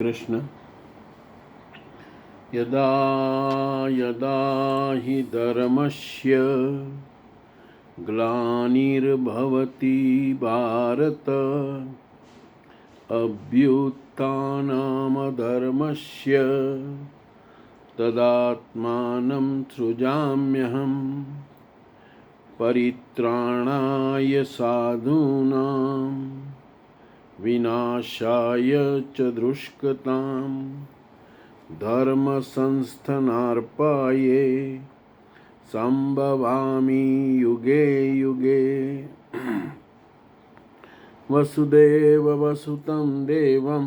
कृष्ण यदा यदा हि धर्मस्य ग्लानिर्भवति भारत अभ्युत्थानमधर्मस्य तदात्मानं सृजाम्यहं परित्राणाय साधूनां विनाशाय च दुष्कृतां धर्म संस्थानार्पाये संभवामि युगे युगे। वसुदेव वसुतं देवं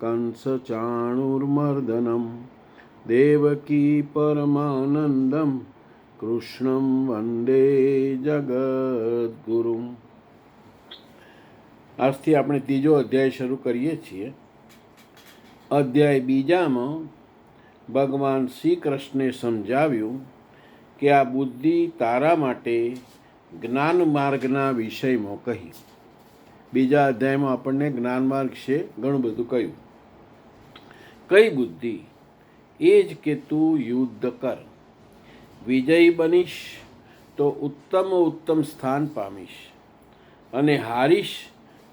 कंसचाणूरमर्दनं देवकी परमानंदं कृष्णं वंदे जगद्गुरुं। આજથી આપણે ત્રીજો અધ્યાય શરૂ કરીએ છીએ. અધ્યાય બીજામાં ભગવાન શ્રી કૃષ્ણે સમજાવ્યું કે આ બુદ્ધિ તારા માટે જ્ઞાન માર્ગના વિષયમાં કહી. બીજા અધ્યાયમાં આપણને જ્ઞાન માર્ગ છે ઘણું બધું કહ્યું. કઈ બુદ્ધિ? એ જ કે તું યુદ્ધ કર, વિજયી બનીશ તો ઉત્તમ સ્થાન પામીશ, અને હારીશ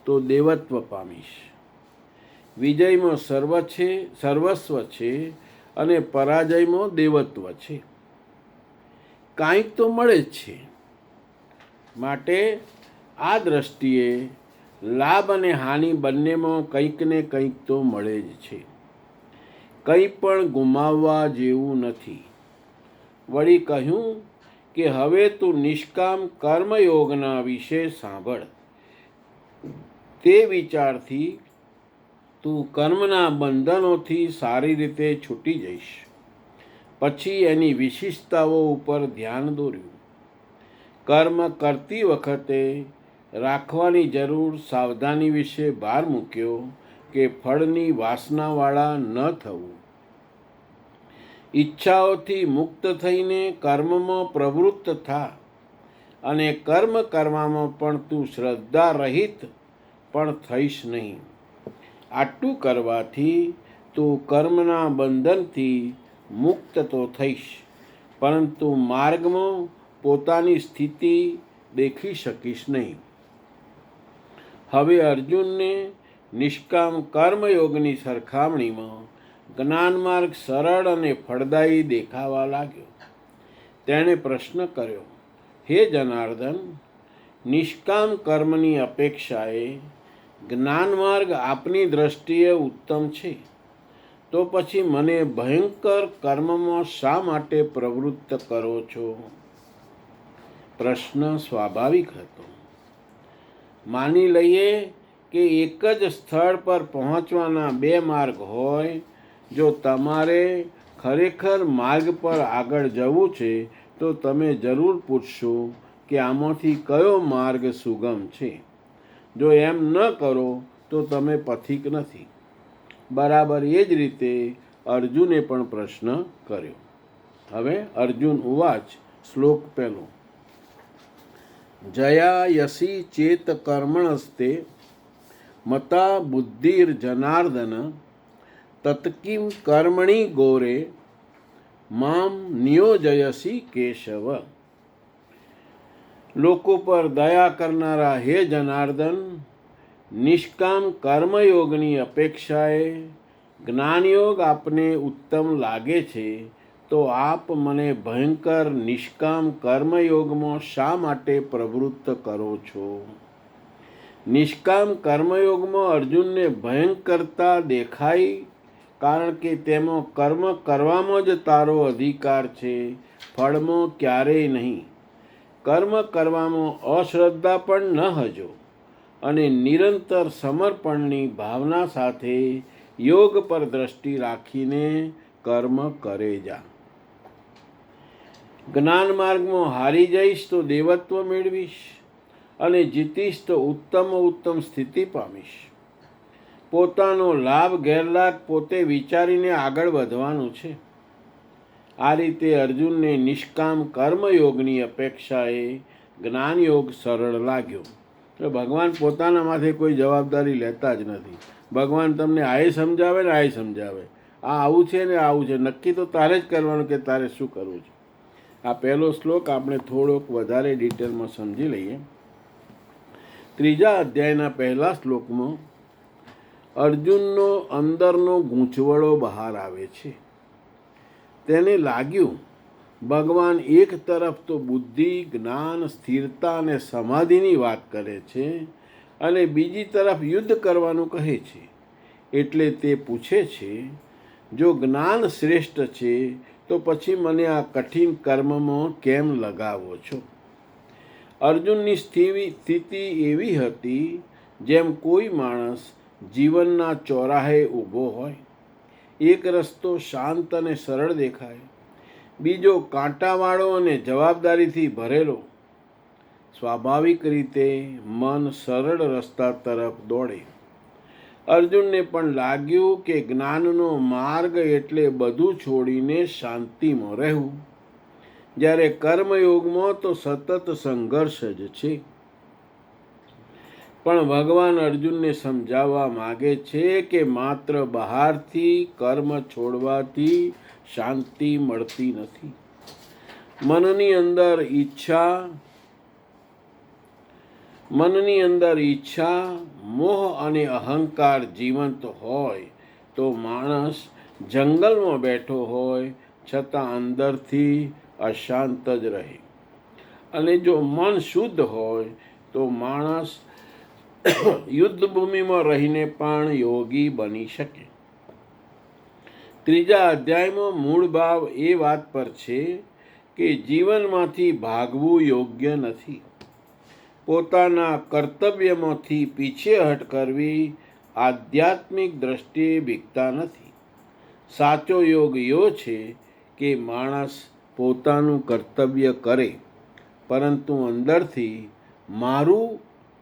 તો દેવત્વ પામીશ. વિજયમાં સર્વસ્વ છે અને પરાજયમાં દેવત્વ છે. કાંઈક તો મળે જ છે. માટે આ દ્રષ્ટિએ લાભ અને હાનિ બંનેમાં કંઈક ને કંઈક તો મળે જ છે. કંઈ પણ ગુમાવવા જેવું નથી. વળી કહ્યું કે હવે તું નિષ્કામ કર્મયોગના વિશે સાંભળ. તે વિચારથી તું કર્મના બંધનોથી સારી રીતે છૂટી જઈશ. પછી એની વિશિષ્ટતાઓ ઉપર ધ્યાન દોર્યું. કર્મ કરતી વખતે રાખવાની જરૂર સાવધાની વિશે ભાર મૂક્યો કે ફળની વાસનાવાળા ન થવું. ઈચ્છાઓથી મુક્ત થઈને કર્મમાં પ્રવૃત્ત થા, અને કર્મ કરવામાં પણ તું શ્રદ્ધા રહિત પણ થઈશ નહીં. આટલું કરવાથી તું કર્મના બંધનથી મુક્ત તો થઈશ, પરંતુ માર્ગમાં પોતાની સ્થિતિ દેખી શકીશ નહીં. હવે અર્જુનને નિષ્કામ કર્મયોગની સરખામણીમાં જ્ઞાન માર્ગ સરળ અને ફળદાયી દેખાવા લાગ્યો. તેણે પ્રશ્ન કર્યો, હે જનાર્દન, નિષ્કામ કર્મની અપેક્ષાએ જ્ઞાન માર્ગ આપની દ્રષ્ટિએ ઉત્તમ છે, તો પછી મને ભયંકર કર્મમાં શા માટે પ્રવૃત્ત કરો છો? પ્રશ્ન સ્વાભાવિક હતો. માની લઈએ કે એક જ સ્થળ પર પહોંચવાના બે માર્ગ હોય. જો તમારે ખરેખર માર્ગ પર આગળ જવું છે તો તમે જરૂર પૂછશો કે આમાંથી કયો માર્ગ સુગમ છે. જો એમ ન કરો તો તમે પથિક નથી. બરાબર એ જ રીતે અર્જુને પણ પ્રશ્ન કર્યો. હવે અર્જુન ઉવાચ. શ્લોક પહેલો. જયા યસી ચેત કર્મણસ્તે મતા બુદ્ધિર્જનાર્દન તત્કિમ કર્મણિ ગોરે મામ નિયોજયસી કેશવ. લોકો પર દયા કરનારા હે જનાર્દન, નિષ્કામ કર્મયોગની અપેક્ષાએ જ્ઞાનયોગ આપને ઉત્તમ લાગે છે, તો આપ મને ભયંકર નિષ્કામ કર્મયોગમાં શા માટે પ્રવૃત્ત કરો છો? નિષ્કામ કર્મયોગમાં અર્જુનને ભયંકરતા દેખાઈ, કારણ કે તેમાં કર્મ કરવામાં જ તારો અધિકાર છે, ફળમાં ક્યારેય નહીં. કર્મ કરવામાં અશ્રદ્ધા પણ ન હજો, અને નિરંતર સમર્પણની ભાવના સાથે યોગ પર દ્રષ્ટિ રાખીને કર્મ કરે જા. જ્ઞાન માર્ગમાં હારી જઈશ તો દેવત્વ મેળવીશ, અને જીતીશ તો ઉત્તમ સ્થિતિ પામીશ. પોતાનો લાભ ગેરલાભ પોતે વિચારીને આગળ વધવાનું છે. આ રીતે અર્જુનને નિષ્કામ કર્મયોગની અપેક્ષાએ જ્ઞાનયોગ સરળ લાગ્યો. તો ભગવાન પોતાના માથે કોઈ જવાબદારી લેતા જ નથી. ભગવાન તમને આ સમજાવે ને આ સમજાવે, આ આવું છે ને આવું છે, નક્કી તો તારે જ કરવાનું કે તારે શું કરવું છે. આ પહેલો શ્લોક આપણે થોડોક વધારે ડિટેલમાં સમજી લઈએ. ત્રીજા અધ્યાયના પહેલા શ્લોકમાં અર્જુનનો અંદરનો ગૂંચવડો બહાર આવે છે. તેને લાગ્યું ભગવાન એક તરફ તો બુદ્ધિ, જ્ઞાન, સ્થિરતા અને સમાધિની વાત કરે છે અને બીજી તરફ યુદ્ધ કરવાનું કહે છે. એટલે તે પૂછે છે, જો જ્ઞાન શ્રેષ્ઠ છે તો પછી મને આ કઠિન કર્મમાં કેમ લગાવો છો? અર્જુનની સ્થિતિ એવી હતી જેમ કોઈ માણસ જીવનના ચોરાહે ઊભો હોય. એક રસ્તો શાંત અને સરળ દેખાય, બીજો કાંટાવાળો અને જવાબદારીથી ભરેલો. સ્વાભાવિક રીતે મન સરળ રસ્તા તરફ દોડે. અર્જુનને પણ લાગ્યું કે જ્ઞાનનો માર્ગ એટલે બધું છોડીને શાંતિમાં રહેવું, જ્યારે કર્મયોગમાં તો સતત સંઘર્ષ જ છે. પણ ભગવાન અર્જુનને સમજાવવા માગે છે કે માત્ર બહારથી કર્મ છોડવાથી શાંતિ મળતી નથી. મનની અંદર ઈચ્છા, મોહ અને અહંકાર જીવંત હોય તો માણસ જંગલમાં બેઠો હોય છતાં અંદરથી અશાંત જ રહે. અને જો મન શુદ્ધ હોય તો માણસ યુદ્ધભૂમિમાં રહીને પણ યોગી બની શકે. ત્રીજા અધ્યાયમાં મૂળ ભાવ એ વાત પર છે કે જીવનમાંથી ભાગવું યોગ્ય નથી. પોતાના કર્તવ્યમાંથી પીછેહટ કરવી આધ્યાત્મિક દ્રષ્ટિએ ભીખતા નથી. સાચો યોગ એવો છે કે માણસ પોતાનું કર્તવ્ય કરે, પરંતુ અંદરથી મારું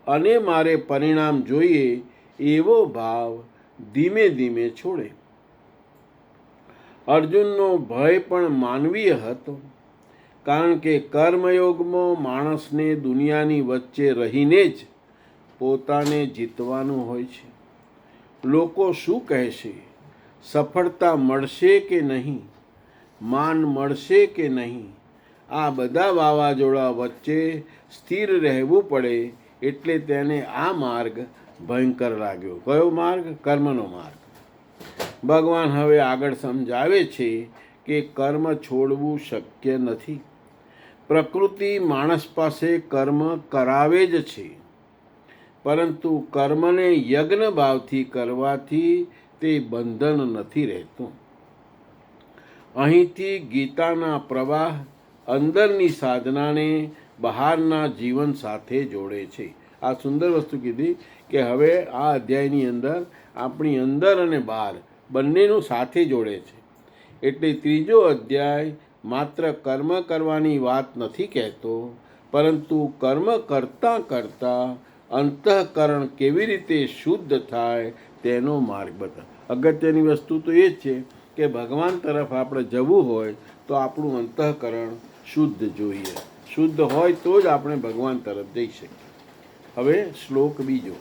અને મારે પરિણામ જોઈએ એવો ભાવ ધીમે ધીમે છોડે. અર્જુનનો ભય પણ માનવીય હતો, કારણ કે કર્મયોગમાં માણસને દુનિયાની વચ્ચે રહીને જ પોતાને જીતવાનું હોય છે. લોકો શું કહેશે, સફળતા મળશે કે નહીં, માન મળશે કે નહીં, આ બધા વાવાઝોડા વચ્ચે સ્થિર રહેવું પડે. એટલે તેને આ માર્ગ ભયંકર લાગ્યો. કયો માર્ગ? કર્મનો માર્ગ. ભગવાન હવે આગળ સમજાવે છે કે કર્મ છોડવું શક્ય નથી. પ્રકૃતિ માણસ પાસે કર્મ કરાવે જ છે, પરંતુ કર્મને યજ્ઞ ભાવથી કરવાથી તે બંધન નથી રહેતું. અહીંથી ગીતાના પ્રવાહ અંદરની સાધનાને બહારના જીવન સાથે જોડે છે. આ સુંદર વસ્તુ કીધી કે હવે આ અધ્યાયની અંદર આપણી અંદર અને બહાર બંનેનું સાથે જોડે છે. એટલે ત્રીજો અધ્યાય માત્ર કર્મ કરવાની વાત નથી કહેતો, પરંતુ કર્મ કરતાં કરતાં અંતઃકરણ કેવી રીતે શુદ્ધ થાય તેનો માર્ગ બતાવે. અગત્યની વસ્તુ તો એ જ છે કે ભગવાન તરફ આપણે જવું હોય તો આપણું અંતઃકરણ શુદ્ધ જોઈએ. શુદ્ધ હોય તો જ આપણે ભગવાન તરફ જઈ શકીએ. હવે શ્લોક બીજો.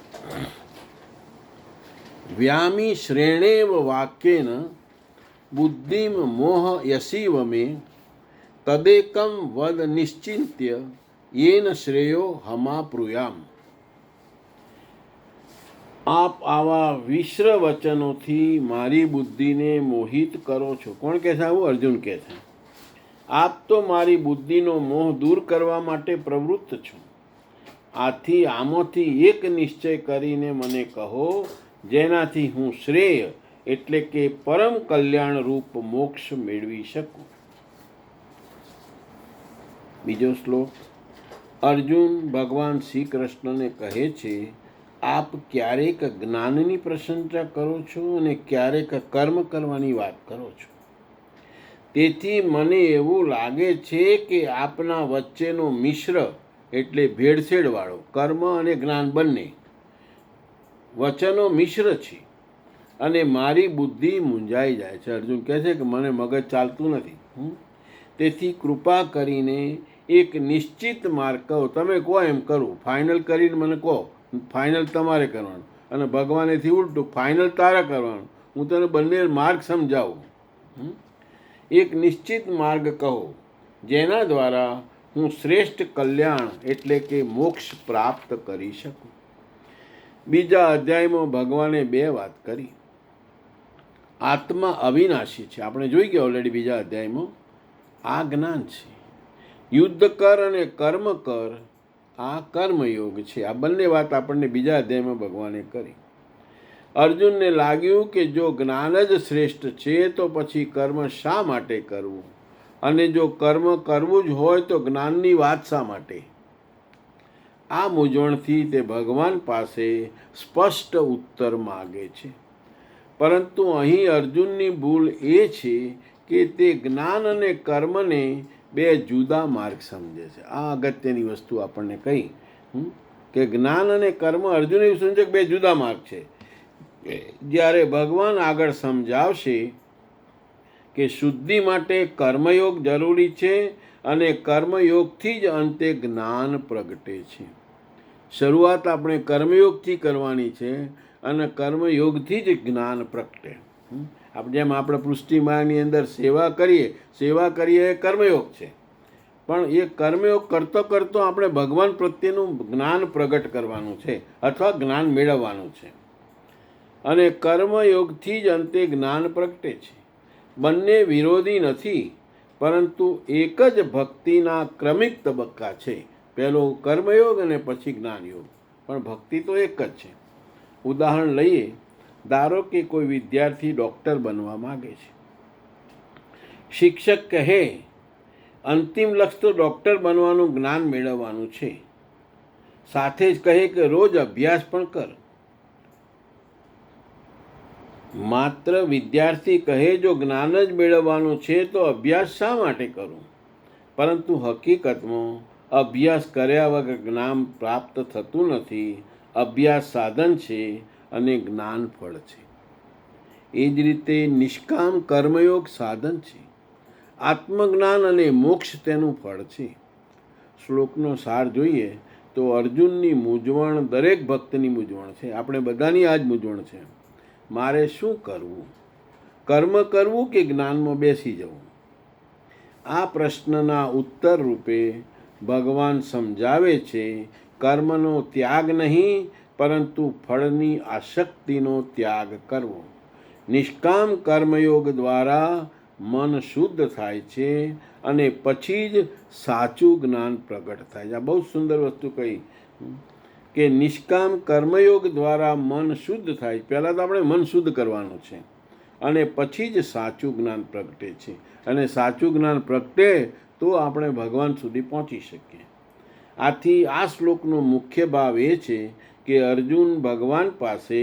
વ્યામી શ્રેણેવ વાક્યેન બુદ્ધિમ મોહ યસીવ મે તદેકમ વદ નિશ્ચિંત્ય યેન શ્રેયો હમાપ્રુયામ. આપ આવા વિશ્ર વચનોથી મારી બુદ્ધિને મોહિત કરો છો. કોણ કહે છે આવું? અર્જુન કહે છે. આપ તો મારી બુદ્ધિનો મોહ દૂર કરવા માટે પ્રવૃત્ત છો. આથી આમાંથી એક નિશ્ચય કરીને મને કહો, જેનાથી હું શ્રેય એટલે કે પરમ કલ્યાણ રૂપ મોક્ષ મેળવી શકું. બીજો શ્લોક. અર્જુન ભગવાન શ્રી કૃષ્ણને કહે છે, આપ ક્યારેક જ્ઞાનની પ્રશંસા કરો છો અને ક્યારેક કર્મ કરવાની વાત કરો છો. તેથી મને એવું લાગે છે કે આપના વચ્ચેનો મિશ્ર એટલે ભેળસેળવાળો કર્મ અને જ્ઞાન બંને વચનો મિશ્ર છે અને મારી બુદ્ધિ મૂંઝાઈ જાય છે. અર્જુન કહે છે કે મને મગજ ચાલતું નથી. તેથી કૃપા કરીને એક નિશ્ચિત માર્ગ કહો. તમે કહો એમ કરું. ફાઇનલ કરીને મને કહો. ફાઇનલ તમારે કરવાનું અને ભગવાનેથી ઉલટું ફાઇનલ તારે કરવાનું. હું તને બંને માર્ગ સમજાવું. એક નિશ્ચિત માર્ગ કહો જેના દ્વારા હું શ્રેષ્ઠ કલ્યાણ એટલે કે મોક્ષ પ્રાપ્ત કરી શકું. બીજા અધ્યાયમાં ભગવાને 2 વાત કરી. આત્મા અવિનાશી છે, આપણે જોઈ ગયા ઓલરેડી બીજા અધ્યાયમાં. આ જ્ઞાન છે. યુદ્ધ કર અને કર્મ કર, આ કર્મયોગ છે. આ બંને વાત આપણને બીજા અધ્યાયમાં ભગવાને કરી. અર્જુનને લાગ્યું કે જો જ્ઞાન જ શ્રેષ્ઠ છે તો પછી કર્મ શા માટે કરવું, અને જો કર્મ કરવું જ હોય તો જ્ઞાનની વાત શા માટે? આ મૂંઝવણથી તે ભગવાન પાસે સ્પષ્ટ ઉત્તર માગે છે. પરંતુ અહીં અર્જુનની ભૂલ એ છે કે તે જ્ઞાન અને કર્મને 2 જુદા માર્ગ સમજે છે. આ અગત્યની વસ્તુ આપણને કહી કે જ્ઞાન અને કર્મ અર્જુન એવું સમજે કે 2 જુદા માર્ગ છે. જ્યારે ભગવાન આગળ સમજાવશે કે શુદ્ધિ માટે કર્મયોગ જરૂરી છે અને કર્મયોગથી જ અંતે જ્ઞાન પ્રગટે છે. શરૂઆત આપણે કર્મયોગથી કરવાની છે અને કર્મયોગથી જ જ્ઞાન પ્રગટે. જેમ આપણે પૃષ્ટિમાની અંદર સેવા કરીએ એ કર્મયોગ છે, પણ એ કર્મયોગ કરતો કરતો આપણે ભગવાન પ્રત્યેનું જ્ઞાન પ્રગટ કરવાનું છે અથવા જ્ઞાન મેળવવાનું છે. અને કર્મયોગથી જ અંતે જ્ઞાન પ્રગટે છે. બંને વિરોધી નથી, પરંતુ એક જ ભક્તિના ક્રમિક તબક્કા છે. પહેલો કર્મયોગ અને પછી જ્ઞાનયોગ, પણ ભક્તિ તો એક જ છે. ઉદાહરણ લઈએ. ધારો કે કોઈ વિદ્યાર્થી ડૉક્ટર બનવા માગે છે. શિક્ષક કહે અંતિમ લક્ષ્ય તો ડૉક્ટર બનવાનું જ્ઞાન મેળવવાનું છે, સાથે જ કહે કે રોજ અભ્યાસ પણ કર. માત્ર વિદ્યાર્થી કહે જો જ્ઞાન જ મેળવવાનું છે તો અભ્યાસ શા માટે કરું? પરંતુ હકીકતમાં અભ્યાસ કર્યા વગર જ્ઞાન પ્રાપ્ત થતું નથી. અભ્યાસ સાધન છે અને જ્ઞાન ફળ છે. એ જ રીતે નિષ્કામ કર્મયોગ સાધન છે. આત્મજ્ઞાન અને મોક્ષ તેનું ફળ છે. શ્લોકનો સાર જોઈએ તો અર્જુનની મૂંઝવણ દરેક ભક્તની મૂંઝવણ છે. આપણે બધાની આ જ મૂંઝવણ છે. મારે શું કરવું? કર્મ કરવું કે જ્ઞાનમાં બેસી જવું? આ પ્રશ્નના ઉત્તર રૂપે ભગવાન સમજાવે છે કર્મનો ત્યાગ નહીં, પરંતુ ફળની આસક્તિનો ત્યાગ કરવો. નિષ્કામ કર્મયોગ દ્વારા મન શુદ્ધ થાય છે અને પછી જ સાચું જ્ઞાન પ્રગટ થાય છે. આ બહુ સુંદર વસ્તુ કહી કે નિષ્કામ કર્મયોગ દ્વારા મન શુદ્ધ થાય. પહેલાં તો આપણે મન શુદ્ધ કરવાનું છે અને પછી જ સાચું જ્ઞાન પ્રગટે છે. અને સાચું જ્ઞાન પ્રગટે તો આપણે ભગવાન સુધી પહોંચી શકીએ. આથી આ શ્લોકનો મુખ્ય ભાવ એ છે કે અર્જુન ભગવાન પાસે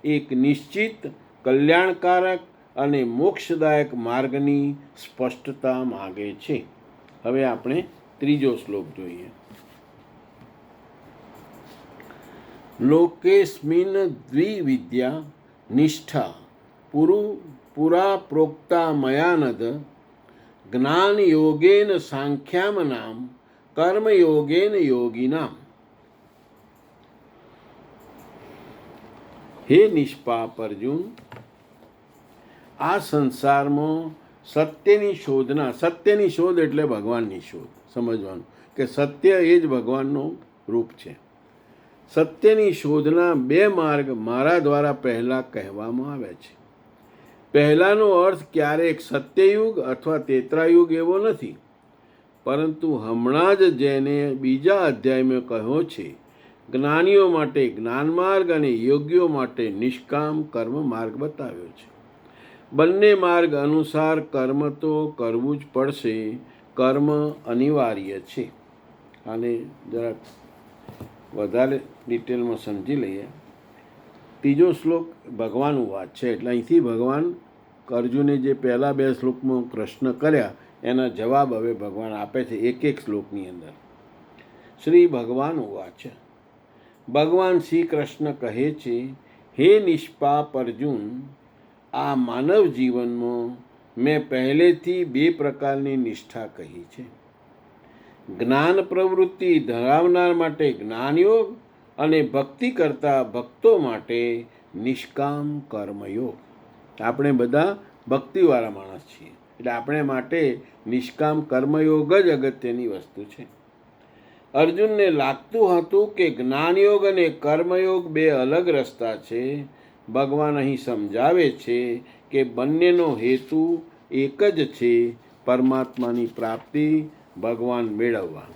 એક નિશ્ચિત કલ્યાણકારક અને મોક્ષદાયક માર્ગની સ્પષ્ટતા માગે છે. હવે આપણે 3જો શ્લોક જોઈએ. લોકેસ્મિન દ્વિવિદ્યા નિષ્ઠા પુરા પ્રોક્તા મયાનદ જ્ઞાન યોગેન સાંખ્યામ નામ કર્મયોગેન યોગિનામ. હે નિષ્પાપ અર્જુન, આ સંસારમાં સત્યની શોધ એટલે ભગવાનની શોધ. સમજવાનું કે સત્ય એ જ ભગવાનનું રૂપ છે. સત્યની શોધના 2 માર્ગ મારા દ્વારા પહેલાં કહેવામાં આવ્યા છે. પહેલાંનો અર્થ ક્યારેક સત્યયુગ અથવા ત્રેતાયુગ એવો નથી, પરંતુ હમણાં જ જેને બીજા અધ્યાયમાં કહ્યો છે, જ્ઞાનીઓ માટે જ્ઞાન માર્ગ અને યોગ્યો માટે નિષ્કામ કર્મ માર્ગ બતાવ્યો છે. બંને માર્ગ અનુસાર કર્મ તો કરવું જ પડશે. કર્મ અનિવાર્ય છે. આને જરાક વધારે ડિટેલમાં સમજી લઈએ. 3જો શ્લોક ભગવાનનું વાત છે, એટલે અહીંથી ભગવાન અર્જુને જે પહેલા 2 શ્લોકમાં પ્રશ્ન કર્યા એના જવાબ હવે ભગવાન આપે છે એક શ્લોકની અંદર. શ્રી ભગવાન વાચ. ભગવાન શ્રી કૃષ્ણ કહે છે, હે નિષ્પાપ અર્જુન, આ માનવ જીવનમાં મેં પહેલેથી 2 પ્રકારની નિષ્ઠા કહી છે. જ્ઞાન પ્રવૃત્તિ ધરાવનાર માટે જ્ઞાનયોગ અને ભક્તિ કરતા ભક્તો માટે નિષ્કામ કર્મયોગ. આપણે બધા ભક્તિવાળા માણસ છીએ, એટલે આપણે માટે નિષ્કામ કર્મયોગ જ અગત્યની વસ્તુ છે. અર્જુનને લાગતું હતું કે જ્ઞાનયોગ અને કર્મયોગ બે અલગ રસ્તા છે. ભગવાન અહીં સમજાવે છે કે બંનેનો હેતુ એક જ છે, પરમાત્માની પ્રાપ્તિ, ભગવાન મેળવવા.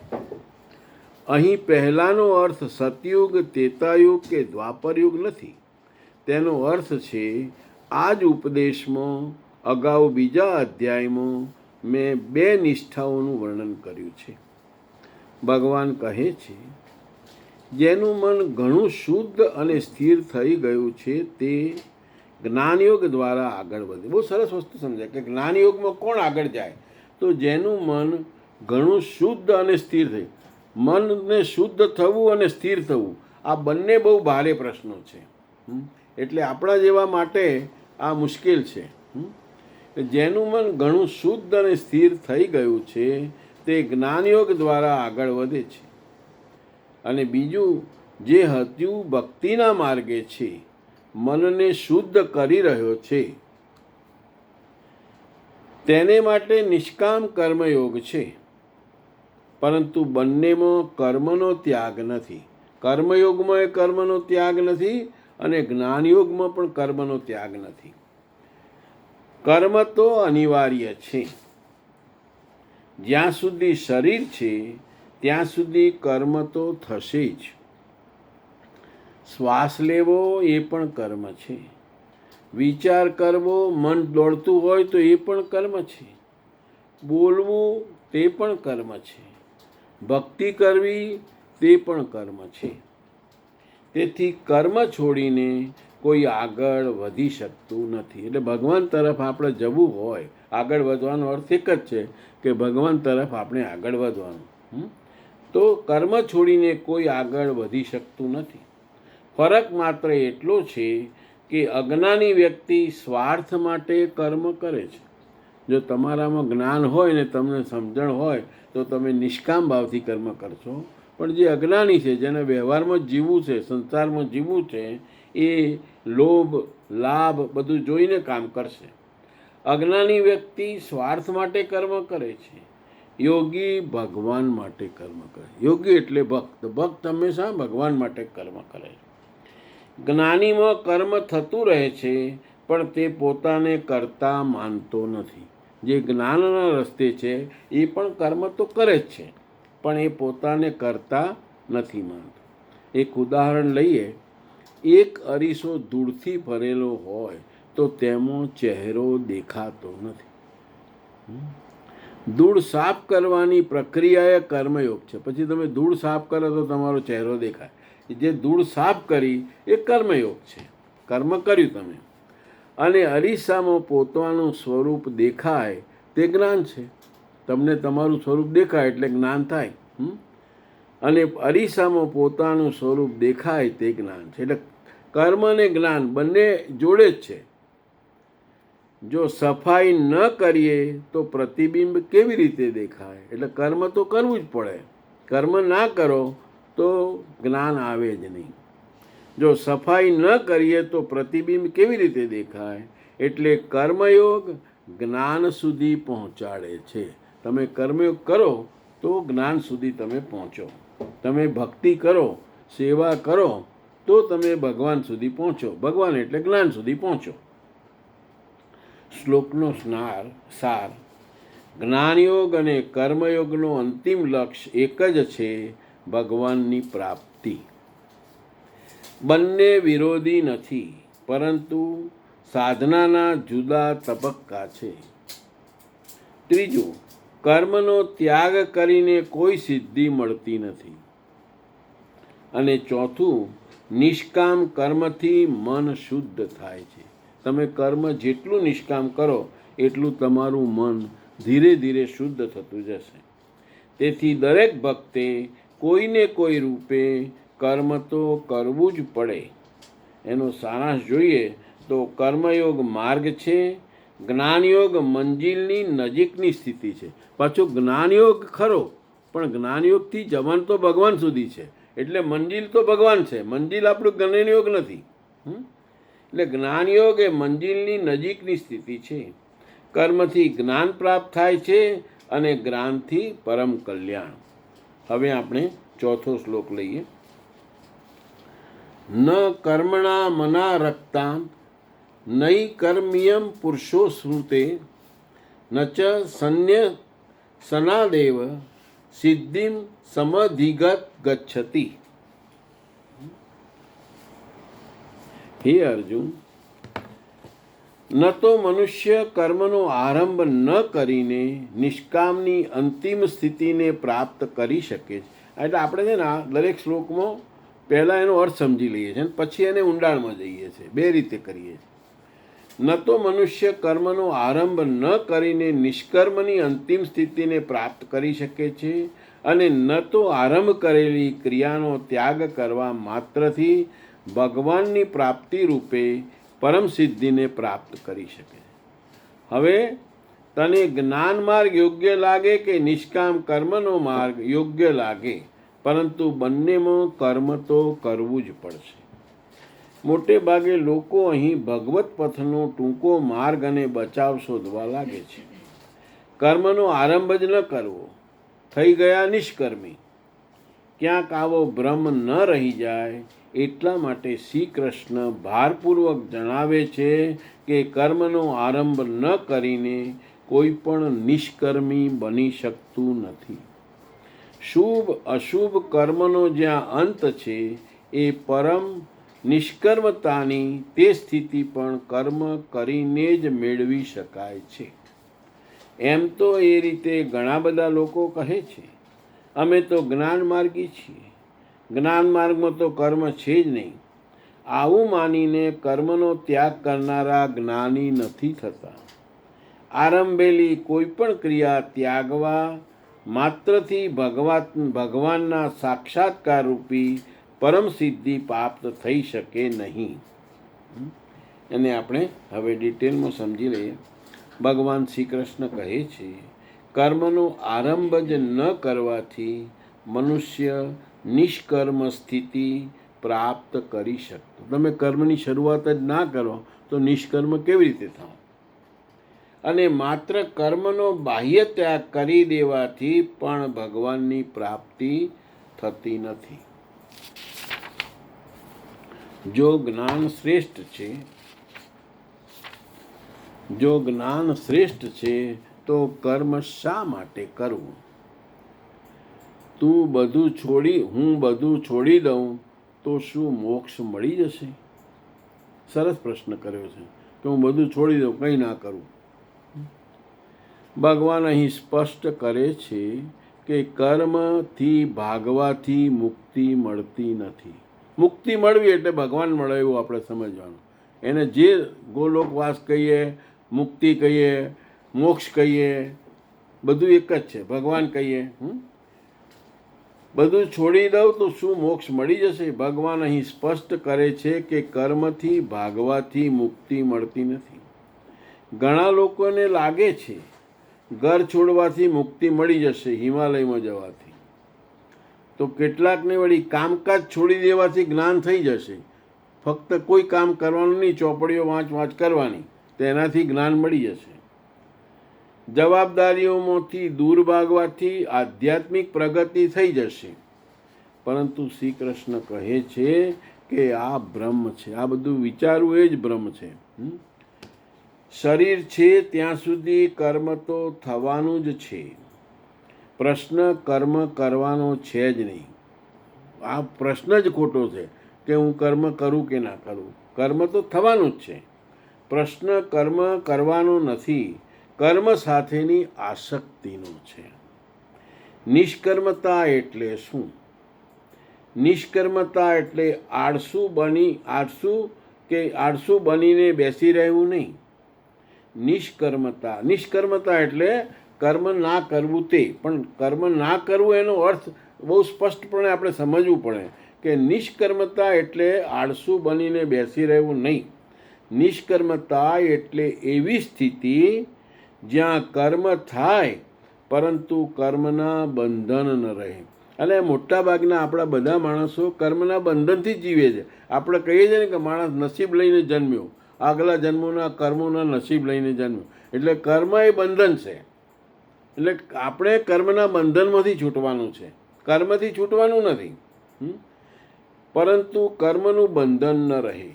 અહીં પહેલાંનો અર્થ સતયુગ, ત્રેતાયુગ કે દ્વાપરયુગ નથી. તેનો અર્થ છે આ જ ઉપદેશમાં અગાઉ બીજા અધ્યાયમાં મેં બે નિષ્ઠાઓનું વર્ણન કર્યું છે. ભગવાન કહે છે, જેનું મન ઘણું શુદ્ધ અને સ્થિર થઈ ગયું છે તે જ્ઞાનયોગ દ્વારા આગળ વધે. બહુ સરસ વસ્તુ સમજાય કે જ્ઞાનયોગમાં કોણ આગળ જાય? તો જેનું મન ઘણું શુદ્ધ અને સ્થિર થયું. મનને શુદ્ધ થવું અને સ્થિર થવું આ બંને બહુ ભારે પ્રશ્નો છે. એટલે આપણા જેવા માટે આ મુશ્કેલ છે. જેનું મન ઘણું શુદ્ધ અને સ્થિર થઈ ગયું છે તે જ્ઞાનયોગ દ્વારા આગળ વધે છે. અને બીજું જે હજુ ભક્તિના માર્ગે છે, મનને શુદ્ધ કરી રહ્યો છે, તેને માટે નિષ્કામ કર્મયોગ છે. પરંતુ બંનેમાં કર્મનો ત્યાગ નથી. કર્મયોગમાં એ કર્મનો ત્યાગ નથી અને જ્ઞાનયોગમાં પણ કર્મનો ત્યાગ નથી. કર્મ તો અનિવાર્ય છે. જ્યાં સુધી શરીર છે ત્યાં સુધી કર્મ તો થશે જ. શ્વાસ લેવો એ પણ કર્મ છે. વિચાર કરવો, મન દોડતું હોય તો એ પણ કર્મ છે. બોલવું તે પણ કર્મ છે. ભક્તિ કરવી તે પણ કર્મ છે. તેથી કર્મ છોડીને કોઈ આગળ વધી શકતું નથી. એટલે ભગવાન તરફ આપણે જવું હોય, આગળ વધવાનો અર્થ એક જ છે કે ભગવાન તરફ આપણે આગળ વધવાનું. તો કર્મ છોડીને કોઈ આગળ વધી શકતું નથી. ફરક માત્ર એટલો છે કે અજ્ઞાની વ્યક્તિ સ્વાર્થ માટે કર્મ કરે છે. જો તમારામાં જ્ઞાન હોય ને તમને સમજણ હોય તો તમે નિષ્કામ ભાવથી કર્મ કરશો. પણ જે અજ્ઞાની છે, જેને વ્યવહારમાં જીવવું છે, સંસારમાં જીવવું છે, એ લોભ, લાભ બધું જોઈને કામ કરશે. અજ્ઞાની વ્યક્તિ સ્વાર્થ માટે કર્મ કરે છે. યોગી ભગવાન માટે કર્મ કરે. યોગી એટલે ભક્ત. ભક્ત હંમેશા ભગવાન માટે કર્મ કરે. જ્ઞાનીમાં કર્મ થતું રહે છે પણ તે પોતાને કરતા માનતો નથી. જે જ્ઞાનના રસ્તે છે એ પણ કર્મ તો કરે જ છે પણ એ પોતાને કરતા નથી માનતો. એક ઉદાહરણ લઈએ. એક અરીસો ધૂળથી ભરેલો હોય તો તેમાં ચહેરો દેખાતો નથી. ધૂળ સાફ કરવાની પ્રક્રિયા એ કર્મયોગ છે. પછી તમે ધૂળ સાફ કરો તો તમારો ચહેરો દેખાય. જે ધૂળ સાફ કરી એ કર્મયોગ છે. કર્મ કર્યું તમે. અને અરીસામાં પોતાનું સ્વરૂપ દેખાય તે જ્ઞાન છે. તમને તમારું સ્વરૂપ દેખાય એટલે જ્ઞાન થાય. અને અરીસામાં પોતાનું સ્વરૂપ દેખાય તે જ્ઞાન છે. એટલે કર્મ અને જ્ઞાન બંને જોડે જ છે. જો સફાઈ ન કરીએ તો પ્રતિબિંબ કેવી રીતે દેખાય? એટલે કર્મ તો કરવું જ પડે. કર્મ ના કરો તો જ્ઞાન આવે જ નહીં. જો સફાઈ ન કરીએ તો પ્રતિબિંબ કેવી રીતે દેખાય? એટલે કર્મયોગ જ્ઞાન સુધી પહોંચાડે છે. તમે કર્મયોગ કરો તો જ્ઞાન સુધી તમે પહોંચો. તમે ભક્તિ કરો, સેવા કરો તો તમે ભગવાન સુધી પહોંચો. ભગવાન એટલે જ્ઞાન સુધી પહોંચો. શ્લોકનો સાર. જ્ઞાનયોગ અને કર્મયોગનો અંતિમ લક્ષ્ય એક જ છે, ભગવાનની પ્રાપ્તિ. બંને વિરોધી નથી પરંતુ સાધનાના જુદા તબક્કા છે. ત્રીજું, કર્મનો ત્યાગ કરીને કોઈ સિદ્ધિ મળતી નથી. અને ચોથું, નિષ્કામ કર્મથી મન શુદ્ધ થાય છે. તમે કર્મ જેટલું નિષ્કામ કરો એટલું તમારું મન ધીરે ધીરે શુદ્ધ થતું જશે. તેથી દરેક ભક્તે કોઈને કોઈ રૂપે કર્મ તો કરવું જ પડે. એનો સારાંશ જોઈએ તો કર્મયોગ માર્ગ છે, જ્ઞાનયોગ મંજિલની નજીકની સ્થિતિ છે. પાછો જ્ઞાનયોગ ખરો પણ જ્ઞાનયોગથી જવાનું તો ભગવાન સુધી છે. એટલે મંજિલ તો ભગવાન છે, મંજિલ આપણું જ્ઞાનયોગ નથી. એટલે જ્ઞાનયોગ એ મંજિલની નજીકની સ્થિતિ છે. કર્મથી જ્ઞાન પ્રાપ્ત થાય છે અને જ્ઞાનથી પરમ કલ્યાણ. હવે આપણે ચોથો શ્લોક લઈએ. ન કર્મણા મના રક્તાંત નૈ કર્મિયમ પુરુષો શ્રુતે ન ચ સન્ય સનાદેવ સિદ્ધિમ સમધિગત ગચ્છતિ. હે અર્જુન, ન તો મનુષ્ય કર્મનો આરંભ ન કરીને નિષ્કામની અંતિમ સ્થિતિને પ્રાપ્ત કરી શકે છે. એટલે આપણે છે ને આ દરેક શ્લોકમાં પહેલાં એનો અર્થ સમજી લઈએ છીએ અને પછી એને ઊંડાણમાં જઈએ છીએ. બે રીતે કરીએ છીએ. ન તો મનુષ્ય કર્મનો આરંભ ન કરીને નિષ્કર્મની અંતિમ સ્થિતિને પ્રાપ્ત કરી શકે છે અને ન તો આરંભ કરેલી ક્રિયાનો ત્યાગ કરવા માત્રથી ભગવાનની પ્રાપ્તિ રૂપે પરમ સિદ્ધિને પ્રાપ્ત કરી શકે. હવે તને જ્ઞાન માર્ગ યોગ્ય લાગે કે નિષ્કામ કર્મનો માર્ગ યોગ્ય લાગે, પરંતુ બંનેમાં કર્મ તો કરવું જ પડશે. મોટે ભાગે લોકો અહીં ભગવત પથનો ટૂંકો માર્ગ અને બચાવ શોધવા લાગે છે. કર્મનો આરંભ જ ન કરવો, થઈ ગયા નિષ્કર્મી. ક્યાંક આવો ભ્રમ ન રહી જાય એટલા માટે શ્રી કૃષ્ણ ભારપૂર્વક જણાવે છે કે કર્મનો આરંભ ન કરીને કોઈ પણ નિષ્કર્મી બની શકતું નથી. શુભ અશુભ કર્મનો જ્યાં અંત છે એ પરમ નિષ્કર્મતાની તે સ્થિતિ પણ કર્મ કરીને જ મેળવી શકાય છે. એમ તો એ રીતે ઘણા બધા લોકો કહે છે, અમે તો જ્ઞાન માર્ગી છીએ, જ્ઞાન માર્ગમાં તો કર્મ છે જ નહીં. આવું માનીને કર્મનો ત્યાગ કરનારા જ્ઞાની નથી થતા. આરંભેલી કોઈ પણ ક્રિયા ત્યાગવા માત્રથી ભગવાનના સાક્ષાત્કાર રૂપી પરમ સિદ્ધિ પ્રાપ્ત થઈ શકે નહીં. એને આપણે હવે ડિટેલમાં સમજી લઈએ. ભગવાન શ્રી કૃષ્ણ કહે છે, કર્મનો આરંભ જ ન કરવાથી મનુષ્ય નિષ્કર્મ સ્થિતિ પ્રાપ્ત કરી શકતો. તમે કર્મની શરૂઆત જ ના કરો તો નિષ્કર્મ કેવી રીતે થાવ? અને માત્ર કર્મનો બાહ્ય ત્યાગ કરી દેવાથી પણ ભગવાનની પ્રાપ્તિ થતી નથી. જો જ્ઞાન શ્રેષ્ઠ છે તો કર્મ શા માટે કરવું? હું બધું છોડી દઉં તો શું મોક્ષ મળી જશે? સરસ પ્રશ્ન કર્યો છે કે હું બધું છોડી દઉં, કંઈ ના કરું. ભગવાન અહીં સ્પષ્ટ કરે છે કે કર્મથી ભાગવાથી મુક્તિ મળતી નથી. મુક્તિ મળવી એટલે ભગવાન મળે એવું આપણે સમજવાનું. એને જે ગોલોકવાસ કહીએ, મુક્તિ કહીએ, મોક્ષ કહીએ, બધું એક જ છે. ભગવાન કહીએ બધું છોડી દઉં તો શું મોક્ષ મળી જશે? ભગવાન અહીં સ્પષ્ટ કરે છે કે કર્મથી ભાગવાથી મુક્તિ મળતી નથી. ઘણા લોકોને લાગે છે ઘર છોડવાથી મુક્તિ મળી જશે, હિમાલયમાં જવાથી. તો કેટલાકને વળી કામકાજ છોડી દેવાથી જ્ઞાન થઈ જશે. ફક્ત કોઈ કામ કરવાનું નહીં, ચોપડીઓ વાંચ કરવાની, તેનાથી જ્ઞાન મળી જશે. જવાબદારીઓમાંથી દૂર ભાગવાથી આધ્યાત્મિક પ્રગતિ થઈ જશે. પરંતુ શ્રી કૃષ્ણ કહે છે કે આ ભ્રમ છે. આ બધું વિચારવું એ જ ભ્રમ છે. શરીર છે ત્યાં સુધી કર્મ તો થવાનું જ છે. પ્રશ્ન કર્મ કરવાનો છે જ નહીં. આ પ્રશ્ન જ ખોટો છે કે હું કર્મ કરું કે ના કરું. કર્મ તો થવાનું જ છે. પ્રશ્ન કર્મ કરવાનો નથી, કર્મ સાથેની આસક્તિનો છે. નિષ્કર્મતા એટલે શું? નિષ્કર્મતા એટલે આળસુ બનીને બેસી રહેવું નહીં. નિષ્કર્મતા એટલે કર્મ ના કરવું તે. પણ કર્મ ના કરવું એનો અર્થ બહુ સ્પષ્ટપણે આપણે સમજવું પડે કે નિષ્કર્મતા એટલે આળસુ બનીને બેસી રહેવું નહીં. નિષ્કર્મતા એટલે એવી સ્થિતિ જ્યાં કર્મ થાય પરંતુ કર્મના બંધન ન રહે. અને મોટા ભાગના આપણા બધા માણસો કર્મના બંધનથી જ જીવે છે. આપણે કહીએ છીએ ને કે માણસ નસીબ લઈને જન્મ્યો, આગલા જન્મોના કર્મોના નસીબ લઈને જન્મ્યો. એટલે કર્મ એ બંધન છે. એટલે આપણે કર્મના બંધનમાંથી છૂટવાનું છે, કર્મથી છૂટવાનું નથી. પરંતુ કર્મનું બંધન ન રહે.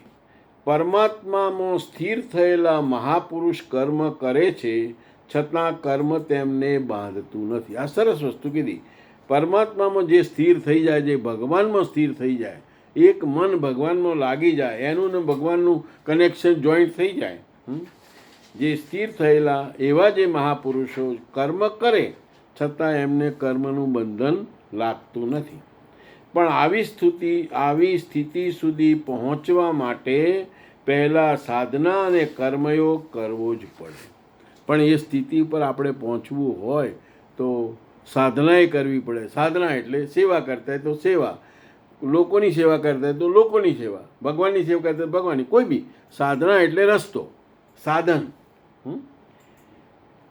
પરમાત્મામાં સ્થિર થયેલા મહાપુરુષ કર્મ કરે છે, છતાં કર્મ તેમને બાંધતું નથી. આ સરસ વસ્તુ કીધી. પરમાત્મામાં જે સ્થિર થઈ જાય, જે ભગવાનમાં સ્થિર થઈ જાય, એક મન ભગવાનમાં લાગી જાય, એનું ને ભગવાનનું કનેક્શન જોઈન્ટ થઈ જાય, જે સ્થિર થયેલા એવા જે મહાપુરુષો કર્મ કરે છતાં એમને કર્મનું બંધન લાગતું નથી. પણ આવી સ્થિતિ સુધી પહોંચવા માટે પહેલાં સાધના અને કર્મયોગ કરવો જ પડે. પણ એ સ્થિતિ પર આપણે પહોંચવું હોય તો સાધનાએ કરવી પડે. સાધના એટલે સેવા કરતા હોય તો સેવા, લોકોની સેવા કરતા હોય તો લોકોની સેવા, ભગવાનની સેવા કરતા હોય ભગવાનની, કોઈ બી સાધના એટલે રસ્તો, સાધન.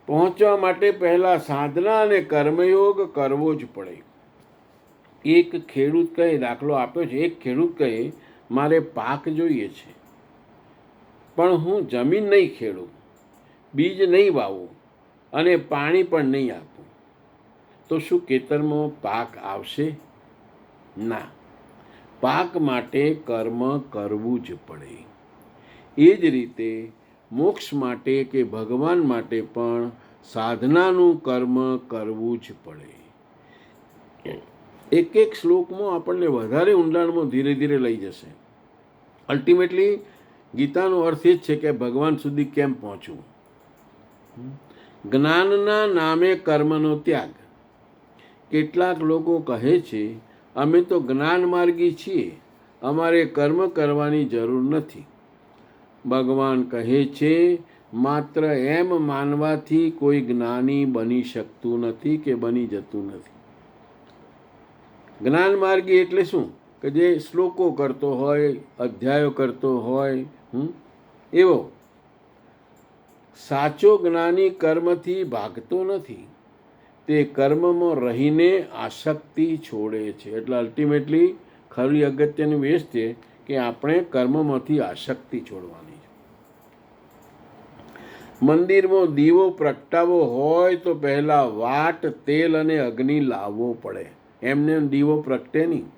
પહોંચવા માટે પહેલાં સાધના અને કર્મયોગ કરવો જ પડે. એક ખેડૂત કહે, દાખલો આપ્યો છે, એક ખેડૂત કહે મારે પાક જોઈએ છે, પણ હું જમીન નહીં ખેડું, બીજ નહીં વાવું અને પાણી પણ નહીં આપું, તો શું ખેતરમાં પાક આવશે? ના. પાક માટે કર્મ કરવું જ પડે. એ જ રીતે મોક્ષ માટે કે ભગવાન માટે પણ સાધનાનું કર્મ કરવું જ પડે. એક એક શ્લોકમાં આપણને વધારે ઊંડાણમાં ધીરે ધીરે લઈ જશે. અલ્ટિમેટલી ગીતાનો અર્થ એ જ છે કે ભગવાન સુધી કેમ પહોંચવું. જ્ઞાનના નામે કર્મનો ત્યાગ. કેટલાક લોકો કહે છે અમે તો જ્ઞાન માર્ગી છીએ, અમારે કર્મ કરવાની જરૂર નથી. ભગવાન કહે છે માત્ર એમ માનવાથી કોઈ જ્ઞાની બની શકતું નથી કે બની જતું નથી. જ્ઞાન માર્ગી એટલે શું? કે જે શ્લોકો કરતો હોય, અધ્યાયો કરતો હોય, એવો. સાચો જ્ઞાની કર્મથી ભાગતો નથી, તે કર્મમાં રહીને આસક્તિ છોડે છે. એટલે અલ્ટિમેટલી ખરી અગત્યની વેસ્ટ છે કે આપણે કર્મમાંથી આસક્તિ છોડવાની છે. મંદિરમાં દીવો પ્રગટાવવો હોય તો પહેલાં વાટ, તેલ અને અગ્નિ લાવવો પડે. એમને દીવો પ્રગટે નહીં.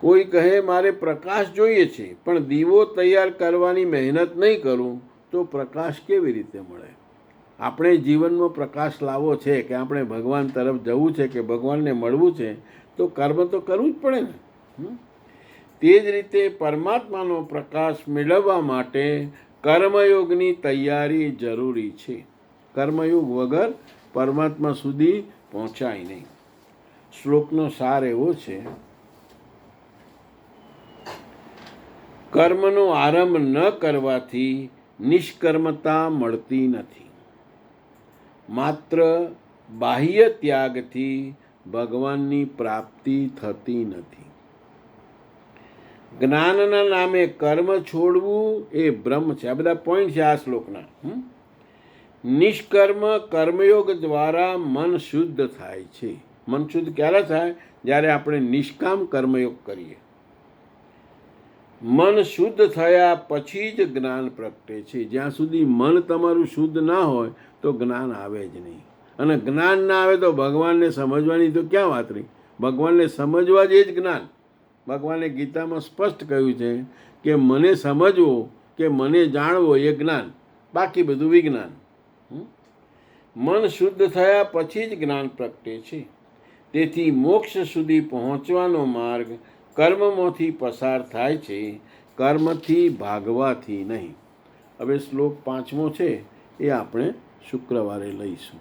કોઈ કહે મારે પ્રકાશ જોઈએ છે, પણ દીવો તૈયાર કરવાની મહેનત નહીં કરું તો પ્રકાશ કેવી રીતે મળે? આપણે જીવનમાં પ્રકાશ લાવવો છે કે આપણે ભગવાન તરફ જવું છે કે ભગવાનને મળવું છે તો કર્મ તો કરવું જ પડે ને. તે જ રીતે પરમાત્માનો પ્રકાશ મેળવવા માટે કર્મયોગની તૈયારી જરૂરી છે. કર્મયોગ વગર પરમાત્મા સુધી પહોંચાય નહીં. શ્લોકનો સાર એવો છે, કર્મનો આરંભ ન કરવાથી નિષ્કર્મતા મળતી નથી. માત્ર બાહ્ય ત્યાગથી ભગવાનની પ્રાપ્તિ થતી નથી. જ્ઞાનના નામે કર્મ છોડવું એ બ્રહ્મ છે. આ બધા પોઈન્ટ છે આ શ્લોકના. નિષ્કર્મ કર્મયોગ દ્વારા મન શુદ્ધ થાય છે. મન શુદ્ધ ક્યારે થાય? જ્યારે આપણે નિષ્કામ કર્મયોગ કરીએ. મન શુદ્ધ થયા પછી જ જ્ઞાન પ્રગટે છે. જ્યાં સુધી મન તમારું શુદ્ધ ના હોય તો જ્ઞાન આવે જ નહીં. અને જ્ઞાન ના આવે તો ભગવાનને સમજવાની તો ક્યાં વાત રહી? ભગવાનને સમજવા જ એ જ જ્ઞાન. ભગવાને ગીતામાં સ્પષ્ટ કહ્યું છે કે મને સમજવો કે મને જાણવો એ જ્ઞાન, બાકી બધું વિજ્ઞાન. મન શુદ્ધ થયા પછી જ જ્ઞાન પ્રગટે છે. તેથી મોક્ષ સુધી પહોંચવાનો માર્ગ કર્મમાંથી પસાર થાય છે, કર્મથી ભાગવાથી નહીં. હવે શ્લોક 5મો છે એ આપણે શુક્રવારે લઈશું.